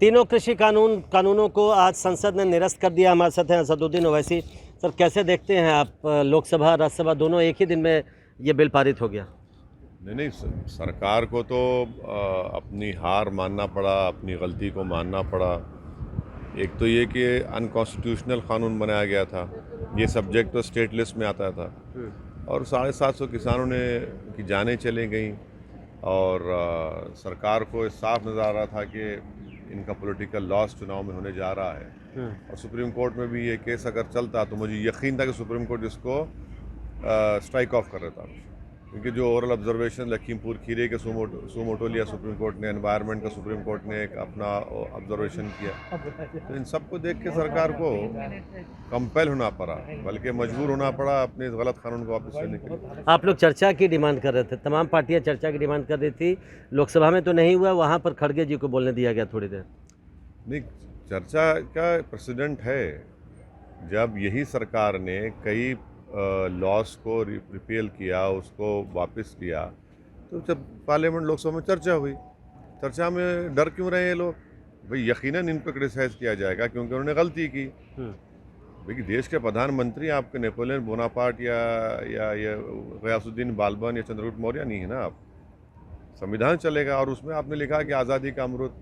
तीनों कृषि कानूनों को आज संसद ने निरस्त कर दिया। हमारे साथ हैं असदुद्दीन ओवैसी। सर, कैसे देखते हैं आप, लोकसभा राज्यसभा दोनों एक ही दिन में ये बिल पारित हो गया? नहीं, सरकार को तो अपनी हार मानना पड़ा, अपनी गलती को मानना पड़ा। एक तो ये कि अनकॉन्स्टिट्यूशनल कानून बनाया गया था, ये सब्जेक्ट तो स्टेट लिस्ट में आता था, और 750 किसानों ने की जानें चली गई, और सरकार को साफ नज़र आ रहा था कि इनका पॉलिटिकल लॉस चुनाव में होने जा रहा है। और सुप्रीम कोर्ट में भी ये केस अगर चलता तो मुझे यकीन था कि सुप्रीम कोर्ट इसको स्ट्राइक ऑफ कर रहा था, क्योंकि जो ओरल ऑब्जर्वेशन लखीमपुर खीरी के सुमोटो लिया सुप्रीम कोर्ट ने, एनवायरनमेंट का सुप्रीम कोर्ट ने एक अपना ऑब्जर्वेशन किया, तो इन सबको देख के सरकार को कंपेल होना पड़ा, बल्कि मजबूर होना पड़ा अपने इस गलत कानून को वापस लेने के लिए। आप लोग चर्चा की डिमांड कर रहे थे, तमाम पार्टियां चर्चा की डिमांड कर रही थी, लोकसभा में तो नहीं हुआ, वहाँ पर खड़गे जी को बोलने दिया गया थोड़ी देर। नहीं, चर्चा का प्रेसिडेंट है, जब यही सरकार ने कई लॉस को रिपेल किया, उसको वापस लिया, तो जब पार्लियामेंट लोकसभा में चर्चा हुई, चर्चा में डर क्यों रहे ये लोग? भाई यकीनन इन पर क्रिटिसाइज किया जाएगा क्योंकि उन्होंने गलती की। भाई देश के प्रधानमंत्री आपके नेपोलियन बोनापार्ट या गयासुद्दीन बालबन या चंद्रगुप्त मौर्य नहीं है ना। आप संविधान चलेगा और उसमें आपने लिखा कि आज़ादी का अमृत।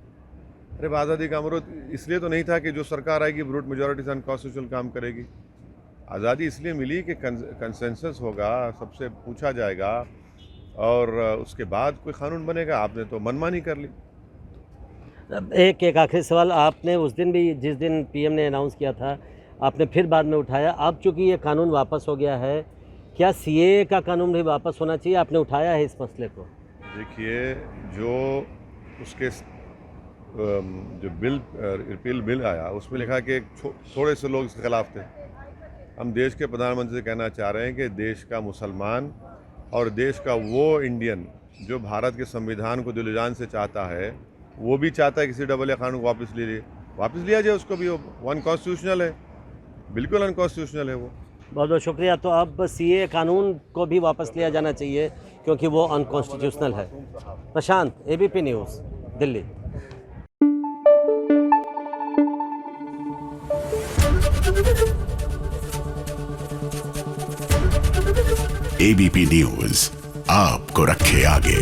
अरे आज़ादी का अमृत इसलिए तो नहीं था कि जो सरकार आएगी ब्रूट मेजॉरिटी से अनकॉन्स्टिट्यूशनल काम करेगी। आज़ादी इसलिए मिली कि कंसेंसस होगा, सबसे पूछा जाएगा और उसके बाद कोई कानून बनेगा। आपने तो मनमानी कर ली। एक आखिरी सवाल, आपने उस दिन भी, जिस दिन पीएम ने अनाउंस किया था, आपने फिर बाद में उठाया। अब चूंकि ये कानून वापस हो गया है, क्या सीएए का कानून भी वापस होना चाहिए? आपने उठाया है इस मसले को? देखिए, जो उसके जो रिपील बिल आया उसमें लिखा कि थोड़े से लोग इसके खिलाफ थे। हम देश के प्रधानमंत्री से कहना चाह रहे हैं कि देश का मुसलमान और देश का वो इंडियन जो भारत के संविधान को दिल जान से चाहता है, वो भी चाहता है कि CAA कानून वापस लिया जाए। उसको भी वो अनकॉन्स्टिट्यूशनल है, बिल्कुल अनकॉन्स्टिट्यूशनल है वो। बहुत बहुत शुक्रिया। तो अब सीएए कानून को भी वापस लिया जाना चाहिए क्योंकि वो अनकॉन्स्टिट्यूशनल है। प्रशांत, ABP news, Delhi. ABP news आपको रखे आगे।